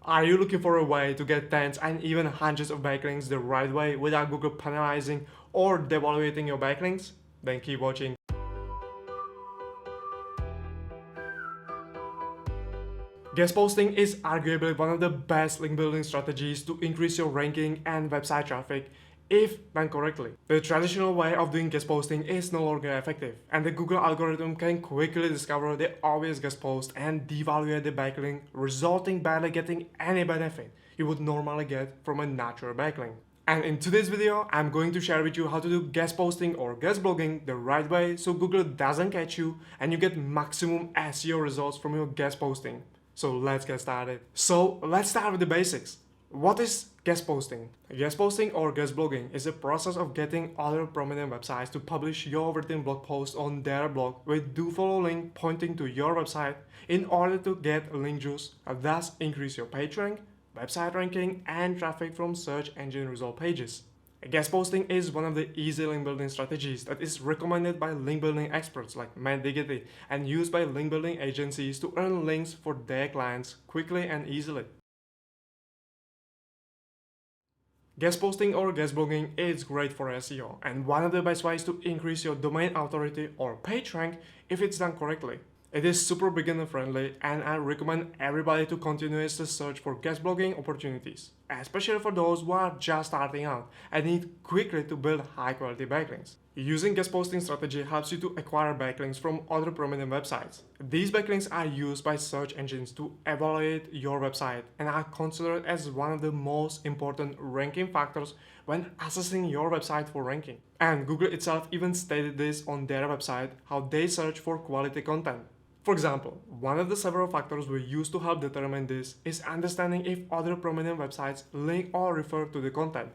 Are you looking for a way to get tens and even hundreds of backlinks the right way without Google penalizing or devaluating your backlinks? Then keep watching. Guest posting is arguably one of the best link building strategies to increase your ranking and website traffic if done correctly. The traditional way of doing guest posting is no longer effective, and the Google algorithm can quickly discover the obvious guest post and devaluate the backlink, resulting barely getting any benefit you would normally get from a natural backlink. And in today's video, I'm going to share with you how to do guest posting or guest blogging the right way so Google doesn't catch you and you get maximum SEO results from your guest posting. So let's get started. So let's start with the basics. What is guest posting? Guest posting or guest blogging is a process of getting other prominent websites to publish your written blog post on their blog with do-follow link pointing to your website in order to get link juice and thus increase your page rank, website ranking, and traffic from search engine result pages. Guest posting is one of the easy link building strategies that is recommended by link building experts like Matt Diggity and used by link building agencies to earn links for their clients quickly and easily. Guest posting or guest blogging is great for SEO and one of the best ways to increase your domain authority or page rank if it's done correctly. It is super beginner friendly and I recommend everybody to continuously search for guest blogging opportunities, especially for those who are just starting out and need quickly to build high quality backlinks. Using guest posting strategy helps you to acquire backlinks from other prominent websites. These backlinks are used by search engines to evaluate your website and are considered as one of the most important ranking factors when assessing your website for ranking. And Google itself even stated this on their website, how they search for quality content. For example, one of the several factors we use to help determine this is understanding if other prominent websites link or refer to the content.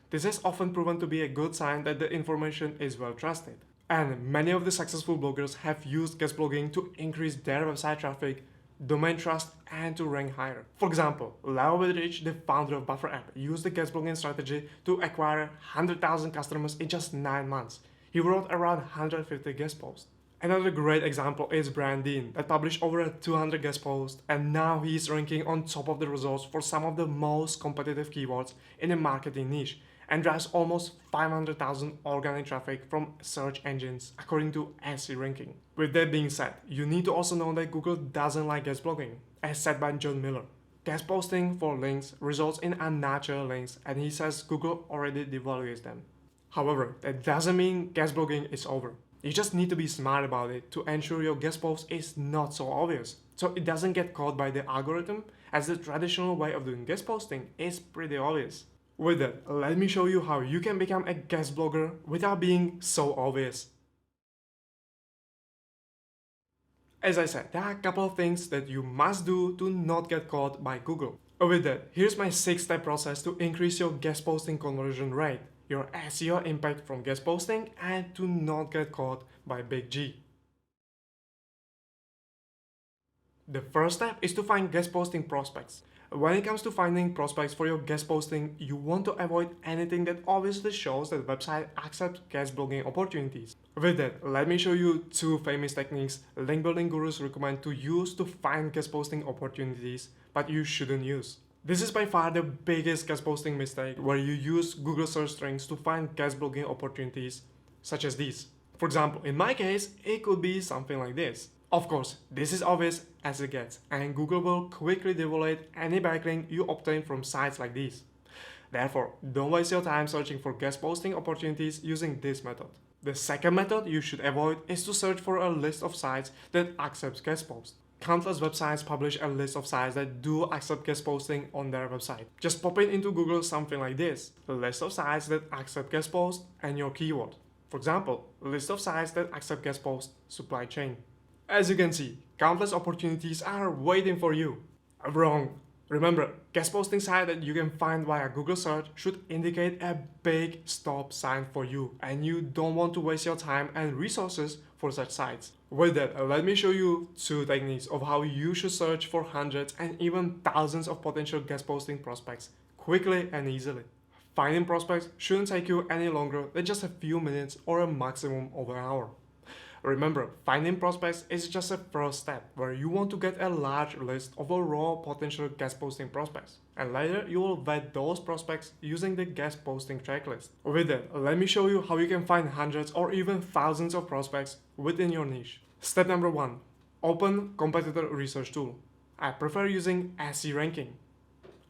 This has often proven to be a good sign that the information is well trusted. And many of the successful bloggers have used guest blogging to increase their website traffic, domain trust, and to rank higher. For example, Leo Widrich, the founder of Buffer app, used the guest blogging strategy to acquire 100,000 customers in just 9 months. He wrote around 150 guest posts. Another great example is Brian Dean that published over 200 guest posts and now he's ranking on top of the results for some of the most competitive keywords in a marketing niche and drives almost 500,000 organic traffic from search engines according to SE ranking. With that being said, you need to also know that Google doesn't like guest blogging, as said by John Miller. Guest posting for links results in unnatural links and he says Google already devalues them. However, that doesn't mean guest blogging is over. You just need to be smart about it to ensure your guest post is not so obvious, so it doesn't get caught by the algorithm, as the traditional way of doing guest posting is pretty obvious. With that, let me show you how you can become a guest blogger without being so obvious. As I said, there are a couple of things that you must do to not get caught by Google. With that, here's my 6-step process to increase your guest posting conversion rate, your SEO impact from guest posting, and to not get caught by Big G. The first step is to find guest posting prospects. When it comes to finding prospects for your guest posting, you want to avoid anything that obviously shows that the website accepts guest blogging opportunities. With that, let me show you 2 famous techniques link building gurus recommend to use to find guest posting opportunities, but you shouldn't use. This is by far the biggest guest posting mistake, where you use Google search strings to find guest blogging opportunities, such as these. For example, in my case, it could be something like this. Of course, this is obvious as it gets, and Google will quickly devaluate any backlink you obtain from sites like these. Therefore, don't waste your time searching for guest posting opportunities using this method. The second method you should avoid is to search for a list of sites that accept guest posts. Countless websites publish a list of sites that do accept guest posting on their website. Just pop it into Google something like this: a list of sites that accept guest posts and your keyword. For example, a list of sites that accept guest posts, supply chain. As you can see, countless opportunities are waiting for you. Wrong. Remember, guest posting site that you can find via Google search should indicate a big stop sign for you, and you don't want to waste your time and resources for such sites. With that, let me show you 2 techniques of how you should search for hundreds and even thousands of potential guest posting prospects quickly and easily. Finding prospects shouldn't take you any longer than just a few minutes or a maximum of an hour. Remember, finding prospects is just a first step where you want to get a large list of raw potential guest posting prospects, and later you will vet those prospects using the guest posting checklist. With that, let me show you how you can find hundreds or even thousands of prospects within your niche. Step number 1. Open competitor research tool. I prefer using SE ranking.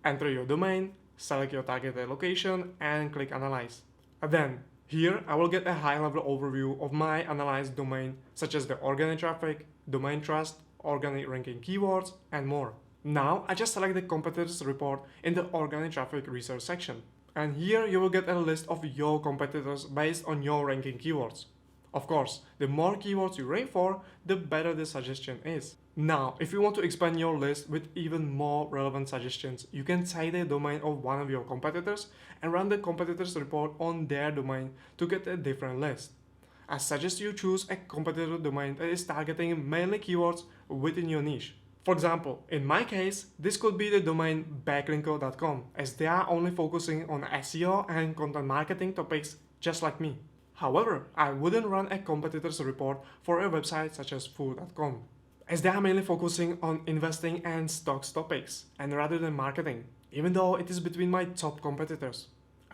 Enter your domain, select your targeted location, and click Analyze. Then, here I will get a high-level overview of my analyzed domain, such as the organic traffic, domain trust, organic ranking keywords, and more. Now I just select the competitors report in the organic traffic research section. And here you will get a list of your competitors based on your ranking keywords. Of course, the more keywords you rank for, the better the suggestion is. Now, if you want to expand your list with even more relevant suggestions, you can take the domain of one of your competitors and run the competitors report on their domain to get a different list. I suggest you choose a competitor domain that is targeting mainly keywords within your niche. For example, in my case, this could be the domain backlinko.com, as they are only focusing on SEO and content marketing topics just like me. However, I wouldn't run a competitor's report for a website such as food.com, as they are mainly focusing on investing and stocks topics, and rather than marketing, even though it is between my top competitors.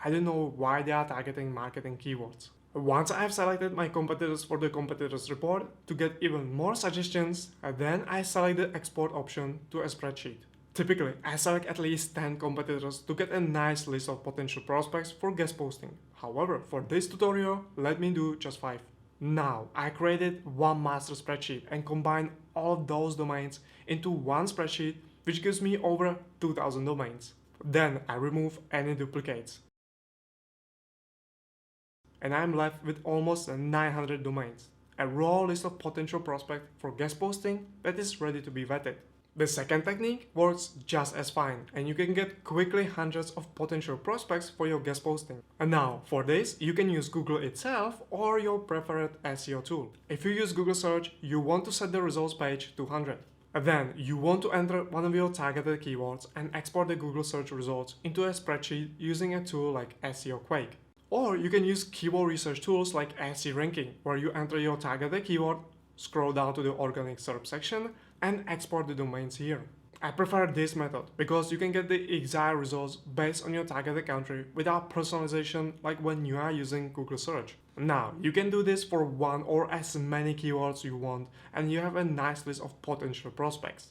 I don't know why they are targeting marketing keywords. Once I have selected my competitors for the competitors report to get even more suggestions, then I select the export option to a spreadsheet. Typically, I select at least 10 competitors to get a nice list of potential prospects for guest posting. However, for this tutorial, let me do just 5. Now, I created one master spreadsheet and combined all of those domains into one spreadsheet, which gives me over 2000 domains. Then I remove any duplicates. And I'm left with almost 900 domains, a raw list of potential prospects for guest posting that is ready to be vetted. The second technique works just as fine, and you can get quickly hundreds of potential prospects for your guest posting. And now, for this, you can use Google itself or your preferred SEO tool. If you use Google search, you want to set the results page to 100. And then, you want to enter one of your targeted keywords and export the Google search results into a spreadsheet using a tool like SEO Quake. Or you can use keyword research tools like SE ranking, where you enter your targeted keyword, scroll down to the organic SERP section, and export the domains here. I prefer this method because you can get the exact results based on your targeted country without personalization like when you are using Google search. Now, you can do this for one or as many keywords you want, and you have a nice list of potential prospects.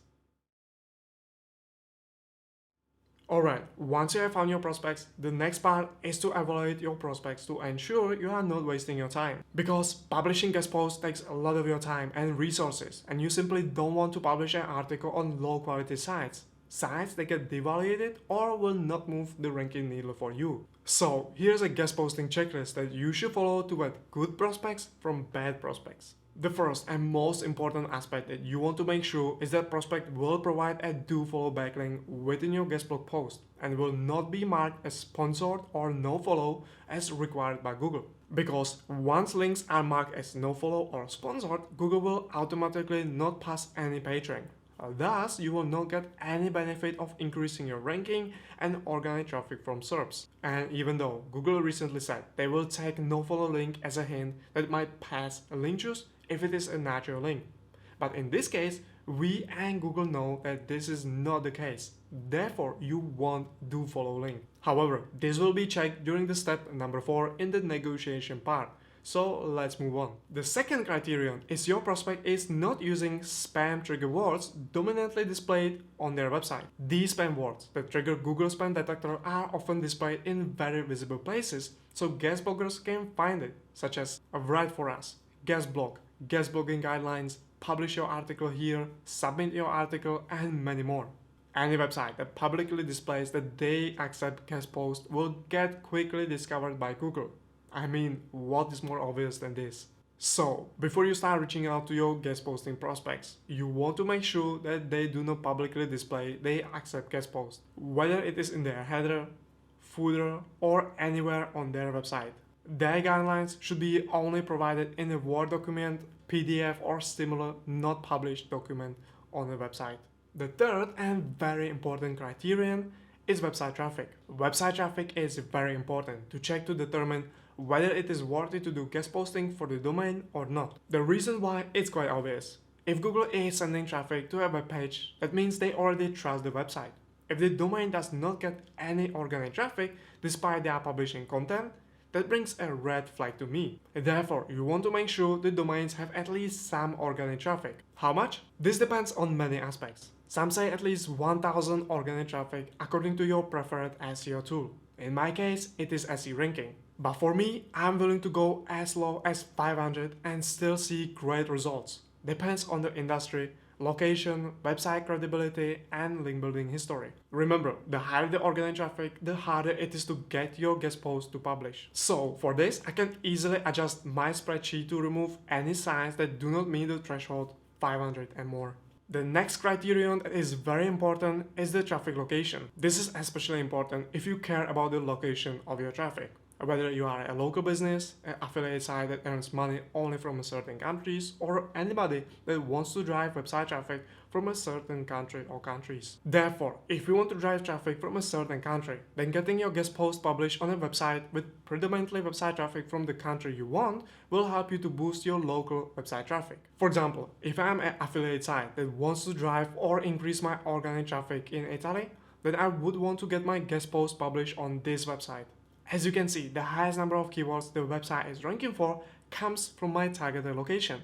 Alright, once you have found your prospects, the next part is to evaluate your prospects to ensure you are not wasting your time. Because publishing guest posts takes a lot of your time and resources, and you simply don't want to publish an article on low quality sites. Sites that get devaluated or will not move the ranking needle for you. So, here's a guest posting checklist that you should follow to vet good prospects from bad prospects. The first and most important aspect that you want to make sure is that prospect will provide a do-follow backlink within your guest blog post and will not be marked as sponsored or no-follow as required by Google. Because once links are marked as no-follow or sponsored, Google will automatically not pass any page rank. Thus, you will not get any benefit of increasing your ranking and organic traffic from SERPs. And even though Google recently said they will take no-follow link as a hint that might pass a link juice if it is a natural link. But in this case, we and Google know that this is not the case. Therefore, you want do follow link. However, this will be checked during the step number 4 in the negotiation part. So let's move on. The second criterion is your prospect is not using spam trigger words dominantly displayed on their website. These spam words that trigger Google spam detector are often displayed in very visible places, so guest bloggers can find it, such as write for us, guest blog, guest blogging guidelines, publish your article here, submit your article, and many more. Any website that publicly displays that they accept guest posts will get quickly discovered by Google. I mean, what is more obvious than this? So, before you start reaching out to your guest posting prospects, you want to make sure that they do not publicly display they accept guest posts, whether it is in their header, footer, or anywhere on their website. Their guidelines should be only provided in a Word document, PDF, or similar not published document on the website. The third and very important criterion is website traffic. Website traffic is very important to check to determine whether it is worth it to do guest posting for the domain or not. The reason why is quite obvious. If Google is sending traffic to a web page, that means they already trust the website. If the domain does not get any organic traffic despite they are publishing content, that brings a red flag to me. Therefore, you want to make sure the domains have at least some organic traffic. How much? This depends on many aspects. Some say at least 1000 organic traffic according to your preferred SEO tool. In my case, it is SE ranking. But for me, I'm willing to go as low as 500 and still see great results. Depends on the industry, location, website credibility, and link building history. Remember, the higher the organic traffic, the harder it is to get your guest post to publish. So for this, I can easily adjust my spreadsheet to remove any sites that do not meet the threshold 500 and more. The next criterion that is very important is the traffic location. This is especially important if you care about the location of your traffic. Whether you are a local business, an affiliate site that earns money only from certain countries, or anybody that wants to drive website traffic from a certain country or countries. Therefore, if you want to drive traffic from a certain country, then getting your guest post published on a website with predominantly website traffic from the country you want will help you to boost your local website traffic. For example, if I am an affiliate site that wants to drive or increase my organic traffic in Italy, then I would want to get my guest post published on this website. As you can see, the highest number of keywords the website is ranking for comes from my targeted location.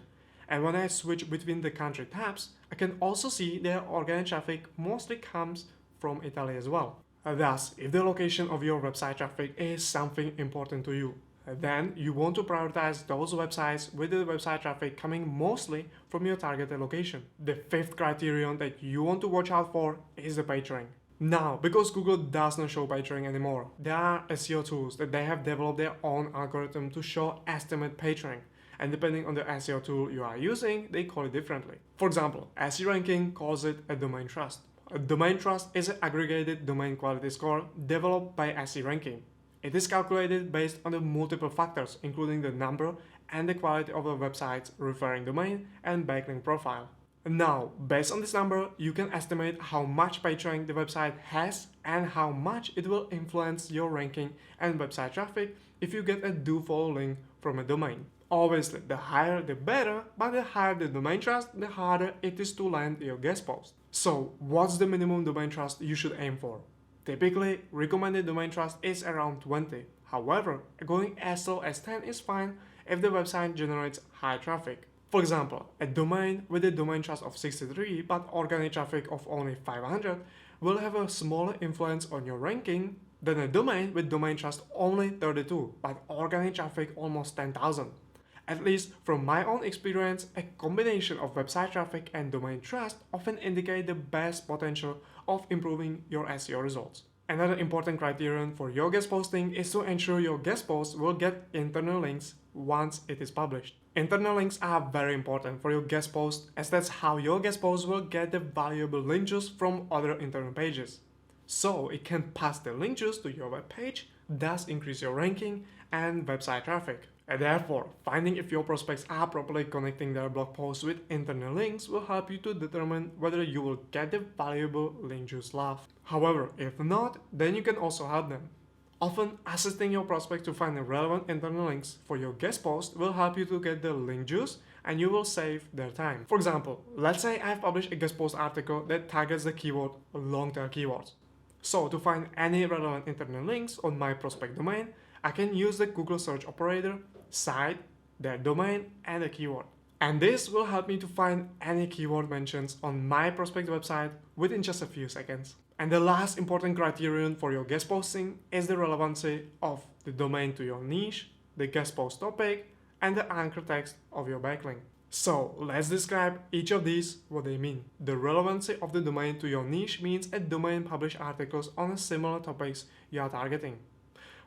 And when I switch between the country tabs, I can also see their organic traffic mostly comes from Italy as well. Thus, if the location of your website traffic is something important to you, then you want to prioritize those websites with the website traffic coming mostly from your targeted location. The fifth criterion that you want to watch out for is the page rank. Now, because Google does not show page rank anymore, there are SEO tools that they have developed their own algorithm to show estimate page rank, and depending on the SEO tool you are using, they call it differently. For example, SE ranking calls it a domain trust. A domain trust is an aggregated domain quality score developed by SE ranking. It is calculated based on the multiple factors, including the number and the quality of a website's referring domain and backlink profile. Now, based on this number, you can estimate how much page rank the website has and how much it will influence your ranking and website traffic if you get a do-follow link from a domain. Obviously, the higher the better, but the higher the domain trust, the harder it is to land your guest post. So, what's the minimum domain trust you should aim for? Typically, recommended domain trust is around 20. However, going as low as 10 is fine if the website generates high traffic. For example, a domain with a domain trust of 63 but organic traffic of only 500 will have a smaller influence on your ranking than a domain with domain trust only 32 but organic traffic almost 10,000. At least from my own experience, a combination of website traffic and domain trust often indicate the best potential of improving your SEO results. Another important criterion for your guest posting is to ensure your guest post will get internal links once it is published. Internal links are very important for your guest post, as that's how your guest post will get the valuable link juice from other internal pages. So it can pass the link juice to your web page, thus increase your ranking and website traffic. And therefore, finding if your prospects are properly connecting their blog posts with internal links will help you to determine whether you will get the valuable link juice love. However, if not, then you can also help them. Often, assisting your prospect to find the relevant internal links for your guest post will help you to get the link juice and you will save their time. For example, let's say I've published a guest post article that targets the keyword long-tail keywords. So to find any relevant internal links on my prospect domain, I can use the Google search operator, site, their domain, and a keyword. And this will help me to find any keyword mentions on my prospect website within just a few seconds. And the last important criterion for your guest posting is the relevancy of the domain to your niche, the guest post topic, and the anchor text of your backlink. So let's describe each of these, what they mean. The relevancy of the domain to your niche means a domain publish articles on similar topics you are targeting.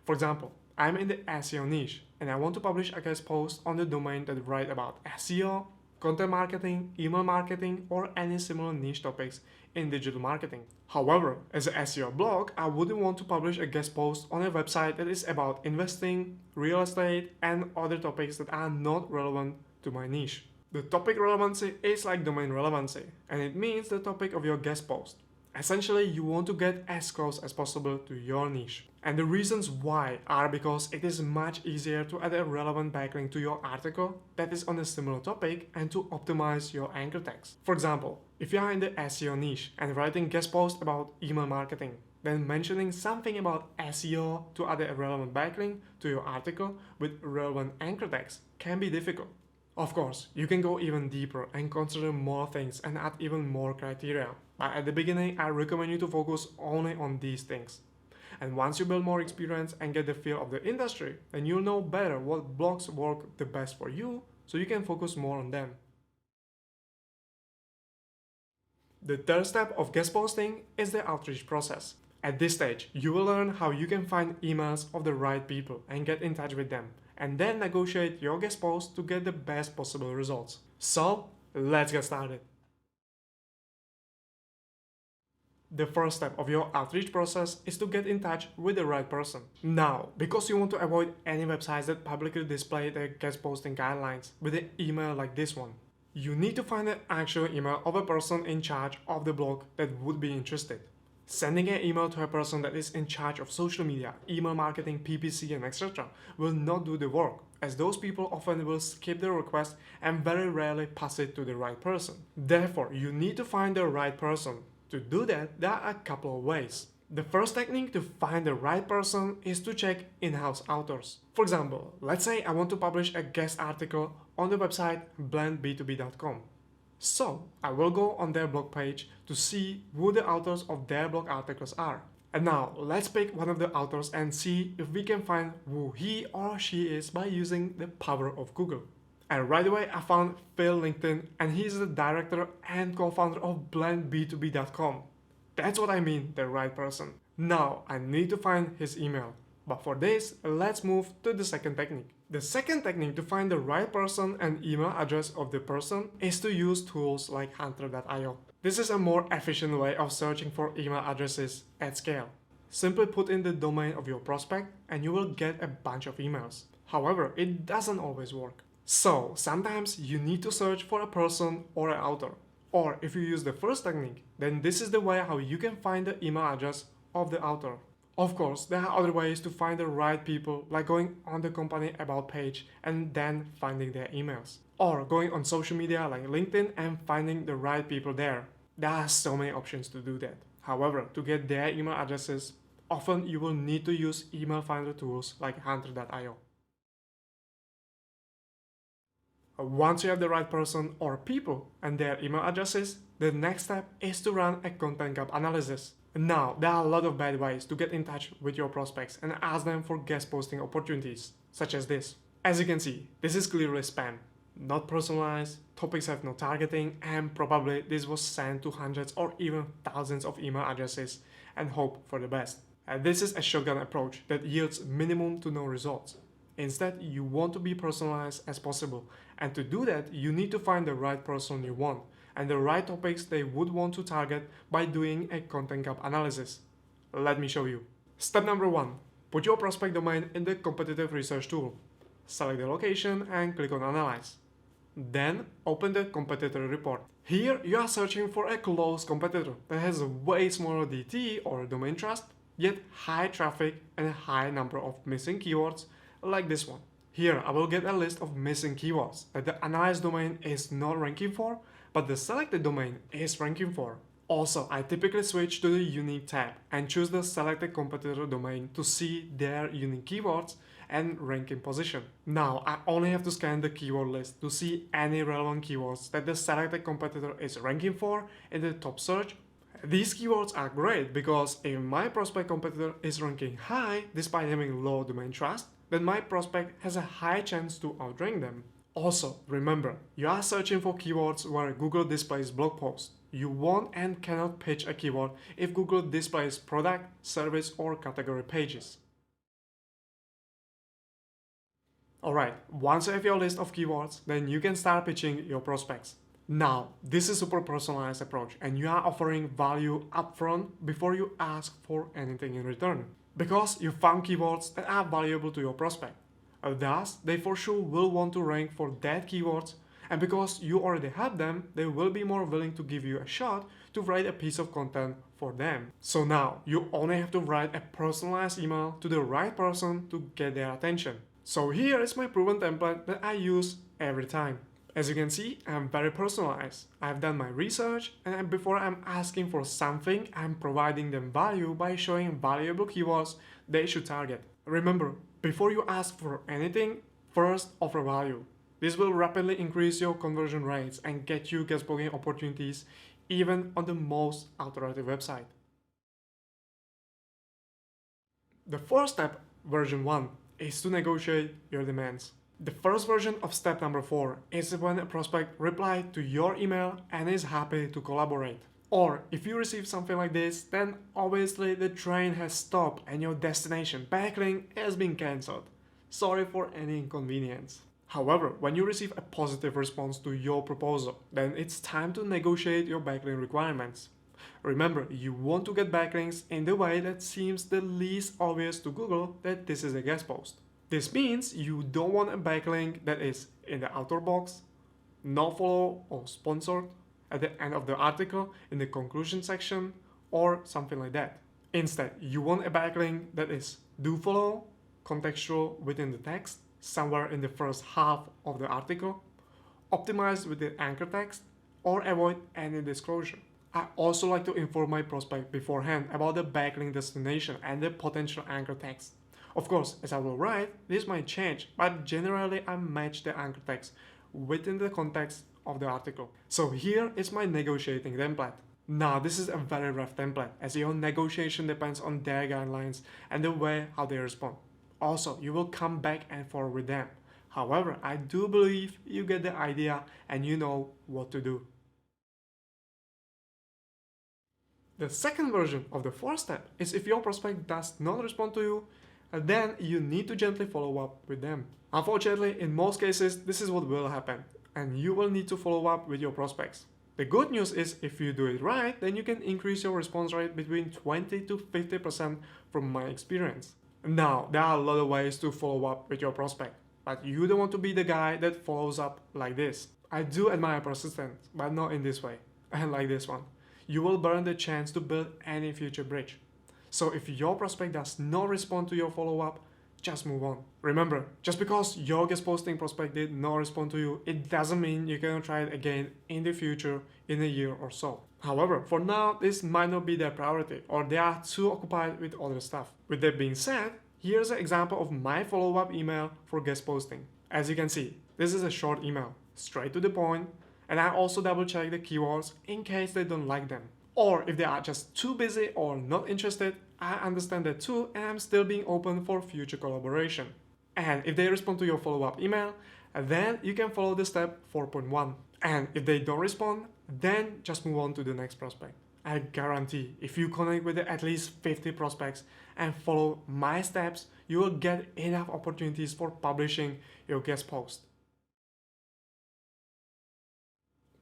For example, I'm in the SEO niche and I want to publish a guest post on the domain that write about SEO, content marketing, email marketing, or any similar niche topics in digital marketing. However, as an SEO blog, I wouldn't want to publish a guest post on a website that is about investing, real estate, and other topics that are not relevant to my niche. The topic relevancy is like domain relevancy, and it means the topic of your guest post. Essentially, you want to get as close as possible to your niche. And the reasons why are because it is much easier to add a relevant backlink to your article that is on a similar topic and to optimize your anchor text. For example, if you are in the SEO niche and writing guest posts about email marketing, then mentioning something about SEO to add a relevant backlink to your article with relevant anchor text can be difficult. Of course, you can go even deeper and consider more things and add even more criteria. But at the beginning, I recommend you to focus only on these things. And once you build more experience and get the feel of the industry, then you'll know better what blogs work the best for you, so you can focus more on them. The third step of guest posting is the outreach process. At this stage, you will learn how you can find emails of the right people and get in touch with them, and then negotiate your guest post to get the best possible results. So, let's get started. The first step of your outreach process is to get in touch with the right person. Now, because you want to avoid any websites that publicly display their guest posting guidelines with an email like this one, you need to find the actual email of a person in charge of the blog that would be interested. Sending an email to a person that is in charge of social media, email marketing, PPC, and etc. will not do the work, as those people often will skip the request and very rarely pass it to the right person. Therefore, you need to find the right person. To do that, there are a couple of ways. The first technique to find the right person is to check in-house authors. For example, let's say I want to publish a guest article on the website blendb2b.com. So, I will go on their blog page to see who the authors of their blog articles are. And now, let's pick one of the authors and see if we can find who he or she is by using the power of Google. And right away, I found Phil LinkedIn, and he's the director and co-founder of blendb2b.com. That's what I mean, the right person. Now, I need to find his email. But for this, let's move to the second technique. The second technique to find the right person and email address of the person is to use tools like hunter.io. This is a more efficient way of searching for email addresses at scale. Simply put in the domain of your prospect and you will get a bunch of emails. However, it doesn't always work. So, sometimes you need to search for a person or an author. Or if you use the first technique, then this is the way how you can find the email address of the author. Of course, there are other ways to find the right people, like going on the company about page and then finding their emails. Or going on social media like LinkedIn and finding the right people there. There are so many options to do that. However, to get their email addresses, often you will need to use email finder tools like hunter.io. Once you have the right person or people and their email addresses, the next step is to run a content gap analysis. Now, there are a lot of bad ways to get in touch with your prospects and ask them for guest posting opportunities, such as this. As you can see, this is clearly spam, not personalized, topics have no targeting, and probably this was sent to hundreds or even thousands of email addresses and hope for the best. This is a shotgun approach that yields minimum to no results. Instead, you want to be personalized as possible, and to do that, you need to find the right person you want and the right topics they would want to target by doing a content gap analysis. Let me show you. Step number 1. Put your prospect domain in the competitive research tool. Select the location and click on Analyze. Then open the competitor report. Here you are searching for a close competitor that has a way smaller DT or domain trust, yet high traffic and a high number of missing keywords like this one. Here I will get a list of missing keywords that the analyzed domain is not ranking for, but the selected domain is ranking for. Also, I typically switch to the unique tab and choose the selected competitor domain to see their unique keywords and ranking position. Now, I only have to scan the keyword list to see any relevant keywords that the selected competitor is ranking for in the top search. These keywords are great because if my prospect competitor is ranking high despite having low domain trust, then my prospect has a high chance to outrank them. Also, remember, you are searching for keywords where Google displays blog posts. You won't and cannot pitch a keyword if Google displays product, service, or category pages. Alright, once you have your list of keywords, then you can start pitching your prospects. Now, this is a super personalized approach and you are offering value upfront before you ask for anything in return. Because you found keywords that are valuable to your prospect. Thus, they for sure will want to rank for that keywords And because you already have them, they will be more willing to give you a shot to write a piece of content for them. So now you only have to write a personalized email to the right person to get their attention. So here is my proven template that I use every time. As you can see, I'm very personalized. I've done my research, and before I'm asking for something, I'm providing them value by showing valuable keywords they should target. Remember, before you ask for anything, first offer value. This will rapidly increase your conversion rates and get you guest blogging opportunities even on the most authoritative website. The first step, version 1, is to negotiate your demands. The first version of step number 4 is when a prospect replies to your email and is happy to collaborate. Or if you receive something like this, then obviously the train has stopped and your destination backlink has been cancelled. Sorry for any inconvenience. However, when you receive a positive response to your proposal, then it's time to negotiate your backlink requirements. Remember, you want to get backlinks in the way that seems the least obvious to Google that this is a guest post. This means you don't want a backlink that is in the author box, not follow or sponsored, at the end of the article, in the conclusion section, or something like that. Instead, you want a backlink that is do follow, contextual within the text, somewhere in the first half of the article, optimized with the anchor text, or avoid any disclosure. I also like to inform my prospect beforehand about the backlink destination and the potential anchor text. Of course, as I will write, this might change, but generally I match the anchor text within the context of the article. So here is my negotiating template. Now this is a very rough template, as your negotiation depends on their guidelines and the way how they respond. Also, you will come back and forth with them. However, I do believe you get the idea and you know what to do. The second version of the fourth step is if your prospect does not respond to you, then you need to gently follow up with them. Unfortunately, in most cases, this is what will happen, and you will need to follow up with your prospects. The good news is if you do it right, then you can increase your response rate between 20 to 50% from my experience. Now, there are a lot of ways to follow up with your prospect, but you don't want to be the guy that follows up like this. I do admire persistence, but not in this way, and like this one. You will burn the chance to build any future bridge. So if your prospect does not respond to your follow-up, just move on. Remember, just because your guest posting prospect did not respond to you, it doesn't mean you cannot try it again in the future in a year or so. However, for now, this might not be their priority, or they are too occupied with other stuff. With that being said, here's an example of my follow-up email for guest posting. As you can see, this is a short email, straight to the point, and I also double check the keywords in case they don't like them. Or if they are just too busy or not interested, I understand that too, and I'm still being open for future collaboration. And if they respond to your follow-up email, then you can follow the step 4.1. And if they don't respond, then just move on to the next prospect. I guarantee if you connect with at least 50 prospects and follow my steps, you will get enough opportunities for publishing your guest post.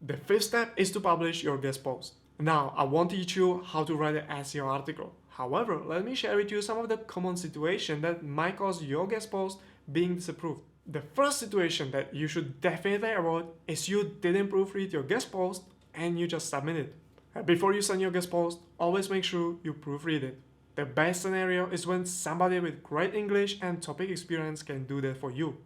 The fifth step is to publish your guest post. Now, I won't teach you how to write an SEO article. However, let me share with you some of the common situations that might cause your guest post being disapproved. The first situation that you should definitely avoid is you didn't proofread your guest post and you just submit it. Before you send your guest post, always make sure you proofread it. The best scenario is when somebody with great English and topic experience can do that for you.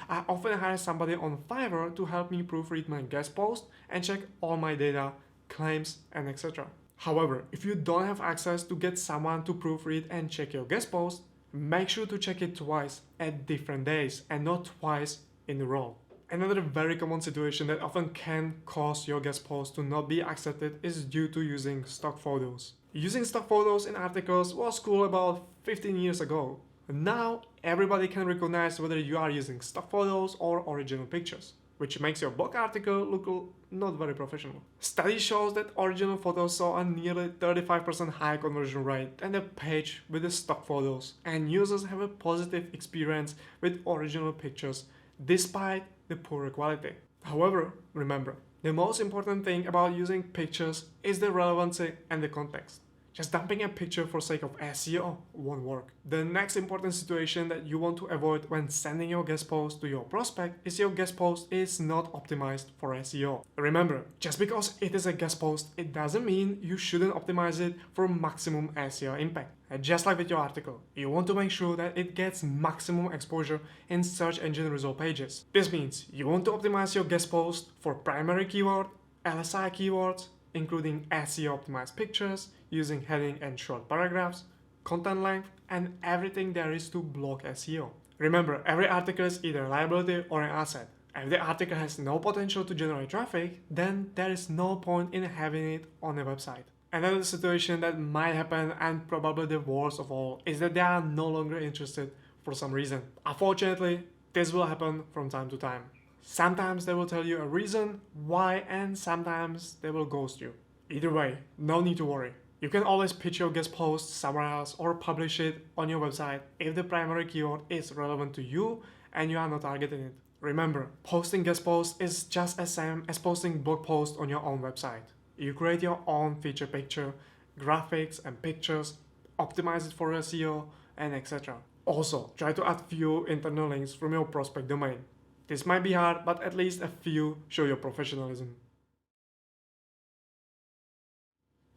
I often hire somebody on Fiverr to help me proofread my guest post and check all my data, claims, and etc. However, if you don't have access to get someone to proofread and check your guest post, make sure to check it twice at different days and not twice in a row. Another very common situation that often can cause your guest post to not be accepted is due to using stock photos. Using stock photos in articles was cool about 15 years ago. Now, everybody can recognize whether you are using stock photos or original pictures, which makes your blog article look not very professional. Study shows that original photos saw a nearly 35% higher conversion rate than the page with the stock photos, and users have a positive experience with original pictures despite the poorer quality. However, remember, the most important thing about using pictures is the relevancy and the context. Just dumping a picture for sake of SEO won't work. The next important situation that you want to avoid when sending your guest post to your prospect is your guest post is not optimized for SEO. Remember, just because it is a guest post, it doesn't mean you shouldn't optimize it for maximum SEO impact. And just like with your article, you want to make sure that it gets maximum exposure in search engine result pages. This means you want to optimize your guest post for primary keyword, LSI keywords, including SEO optimized pictures, using heading and short paragraphs, content length, and everything there is to block SEO. Remember, every article is either a liability or an asset. If the article has no potential to generate traffic, then there is no point in having it on a website. Another situation that might happen, and probably the worst of all, is that they are no longer interested for some reason. Unfortunately, this will happen from time to time. Sometimes they will tell you a reason why, and sometimes they will ghost you. Either way, no need to worry. You can always pitch your guest post somewhere else or publish it on your website if the primary keyword is relevant to you and you are not targeting it. Remember, posting guest posts is just as same as posting blog posts on your own website. You create your own feature picture, graphics and pictures, optimize it for SEO, and etc. Also, try to add few internal links from your prospect domain. This might be hard, but at least a few show your professionalism.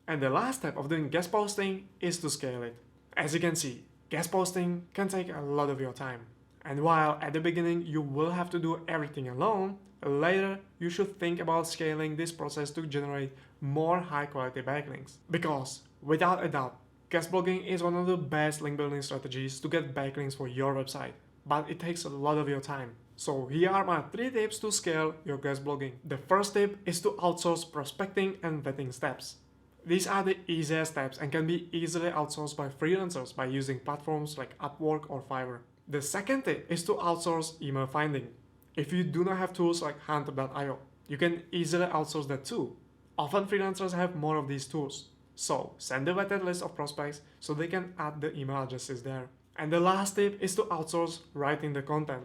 And the last step of doing guest posting is to scale it. As you can see, guest posting can take a lot of your time. And while at the beginning you will have to do everything alone, later you should think about scaling this process to generate more high quality backlinks. Because, without a doubt, guest blogging is one of the best link building strategies to get backlinks for your website, but it takes a lot of your time. So here are my 3 tips to scale your guest blogging. The first tip is to outsource prospecting and vetting steps. These are the easiest steps and can be easily outsourced by freelancers by using platforms like Upwork or Fiverr. The second tip is to outsource email finding. If you do not have tools like hunter.io, you can easily outsource that too. Often freelancers have more of these tools. So send a vetted list of prospects so they can add the email addresses there. And the last tip is to outsource writing the content.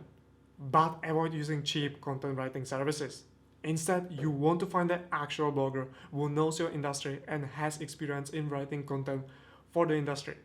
But avoid using cheap content writing services. Instead, you want to find an actual blogger who knows your industry and has experience in writing content for the industry.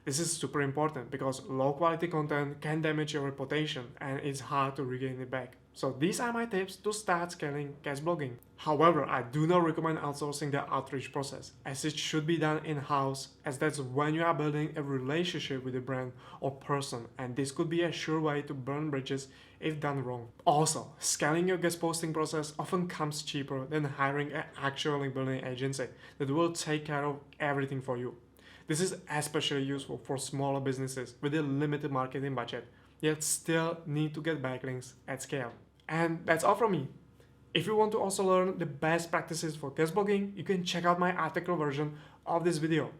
This is super important because low quality content can damage your reputation and it's hard to regain it back. So these are my tips to start scaling guest blogging. However, I do not recommend outsourcing the outreach process, as it should be done in-house, as that's when you are building a relationship with a brand or person, and this could be a sure way to burn bridges if done wrong. Also, scaling your guest posting process often comes cheaper than hiring an actual link building agency that will take care of everything for you. This is especially useful for smaller businesses with a limited marketing budget, yet still need to get backlinks at scale. And that's all from me. If you want to also learn the best practices for guest blogging, you can check out my article version of this video.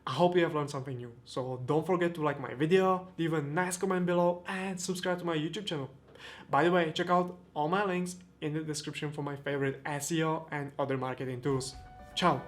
I hope you have learned something new, so don't forget to like my video, leave a nice comment below, and subscribe to my YouTube channel. By the way, check out all my links in the description for my favorite SEO and other marketing tools. Ciao!